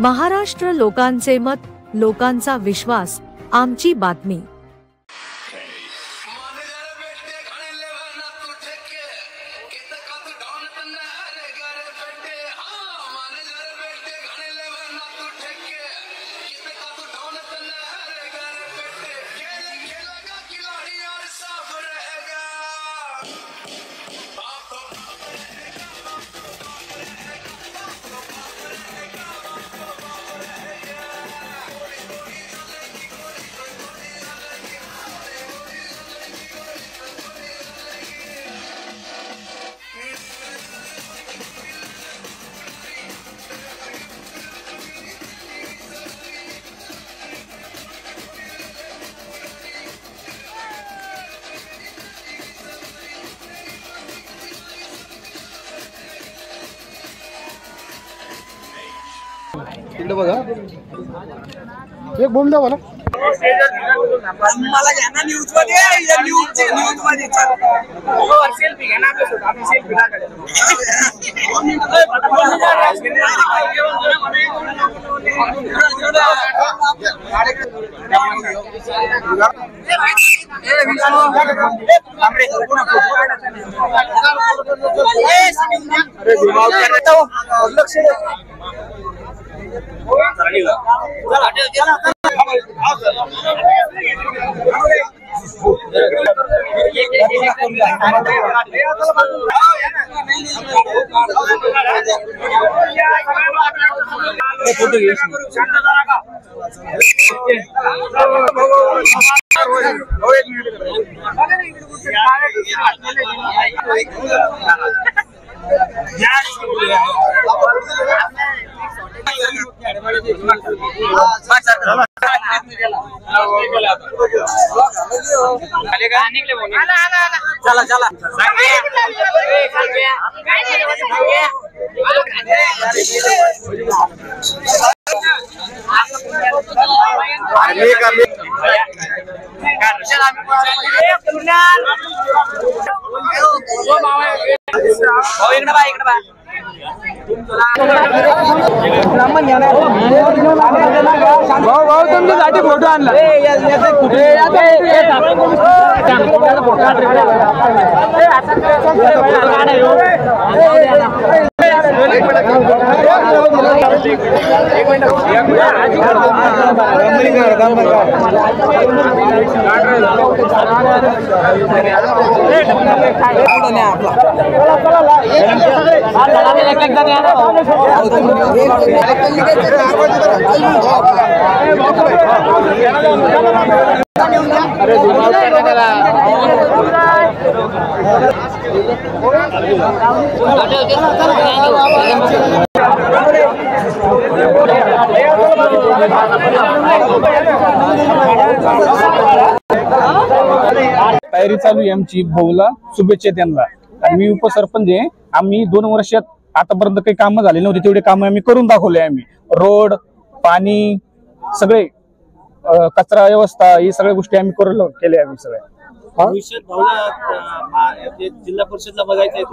महाराष्ट्र लोकांचे मत, लोकांचा विश्वास, आमची बातमी। बघा एक बोल द्या मला मला घ्या ना न्यूज मध्ये या न्यूज मध्ये सेल्फी घ्या ना आपल्या सेल्फी चला चला तुमच्यासाठी फोटो आणला तयारी चालू आहे आमची भाऊला शुभेच्छा त्यांना। आणि मी उपसरपंच आहे। आम्ही 2 वर्षात आतापर्यंत काही काम झाले नव्हते तेवढे काम आम्ही करून दाखवले। आम्ही रोड, पाणी, सगळे कचरा व्यवस्था ही सगळ्या गोष्टी आम्ही करून केल्या आम्ही सगळ्या। जिल्हा परिषदला बघायचंय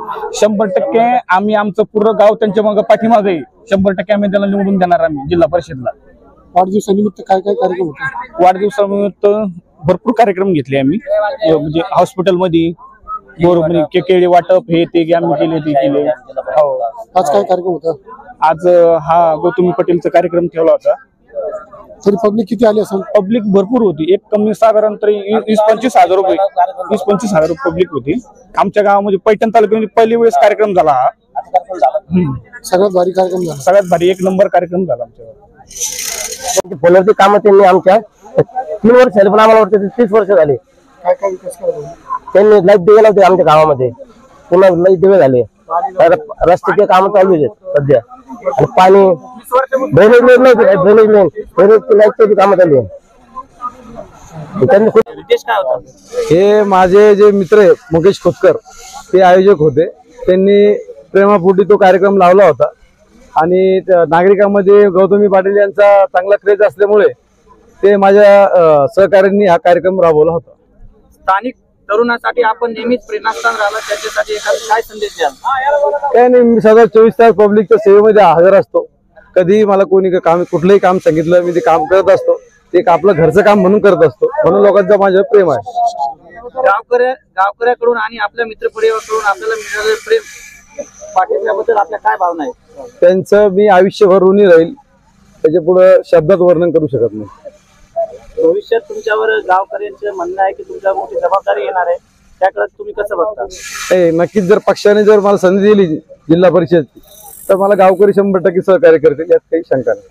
100% आम्ही आमचं पूर्ण गाव त्यांच्या मागे पाठीमागे 100% आम्ही त्यांना निवडून देणार। आम्ही जिल्हा परिषदला वाढदिवसानिमित्त काय काय कार्यक्रम होते? वाढदिवसानिमित्त भरपूर कार्यक्रम घेतले आम्ही, म्हणजे हॉस्पिटलमध्ये केळी वाटप हे ते आम्ही केले। हो, आज काय कार्यक्रम होता? आज हा गौतमी पटेलचा कार्यक्रम ठेवला होता। तरी पब्लिक किती आली असेल? पब्लिक भरपूर होती। एक कमी साधारण तरी 20-25 हजार रुपये 20-25 हजार पब्लिक होती। आमच्या गावामध्ये पैठण तालुक्यामध्ये पहिली वेळेस कार्यक्रम झाला हा। सगळ्यात भारी कार्यक्रम झाला, सगळ्यात भारी 1 नंबर कार्यक्रम झाला आमच्या गावात। फोनवरती काम त्यांनी आमच्या 3 वर्ष झाले, पण आम्हाला वाटतं 30 वर्ष झाले। काय काय विकास केला त्यांनी लाईट दिवे लावते आमच्या गावामध्ये, पुन्हा लाईट दिवे झाले, रस्त्याचे काम चालू आहेत सध्या, आणि पाणी ड्रेनेज लाईन लाईटची कामं चालू आहे। हे माझे जे मित्र आहे मुकेश खोतकर ते आयोजक होते। त्यांनी प्रेमापोटी तो कार्यक्रम लावला होता आणि नागरिकांमध्ये गौतमी पाटील यांचा चांगला क्रेज असल्यामुळे ते माझ्या सहकार्यांनी हा कार्यक्रम राबवला होता। स्थानिक तरुणासाठी आपण नेहमीच प्रेरणास्थान राहिला, त्याच्यासाठी एखादा काय संदेश द्याल? काय नाही, मी सगळं 24 तास पब्लिकच्या सेवेमध्ये हजर असतो कधीही मला कोणी काम कुठलंही काम सांगितलं मी ते काम करत असतो. ते एक आपलं घरचं काम म्हणून करत असतो. म्हणून लोकांचं माझ्यावर प्रेम आहे. गावकऱ्याकडून आणि आपल्या मित्रपरिवाराकडून आपल्याला मिळालेलं प्रेम पाठिंब्याबद्दल आपल्या काय भावना आहे? त्यांचं मी आयुष्यभर ऋणी राहील. त्याच्या पुढे शब्दात वर्णन करू शकत नाही. भविष्यात तुमच्यावर गावकऱ्यांचं म्हणणं आहे की तुमच्यावर मोठी जबाबदारी येणार आहे, त्याकडे तुम्ही कसं बघता? नक्कीच जर पक्षाने जर मला संधी दिली जिल्हा परिषद तर मला गावकरी 100% सहकार्य करतील, यात काही शंका नाही.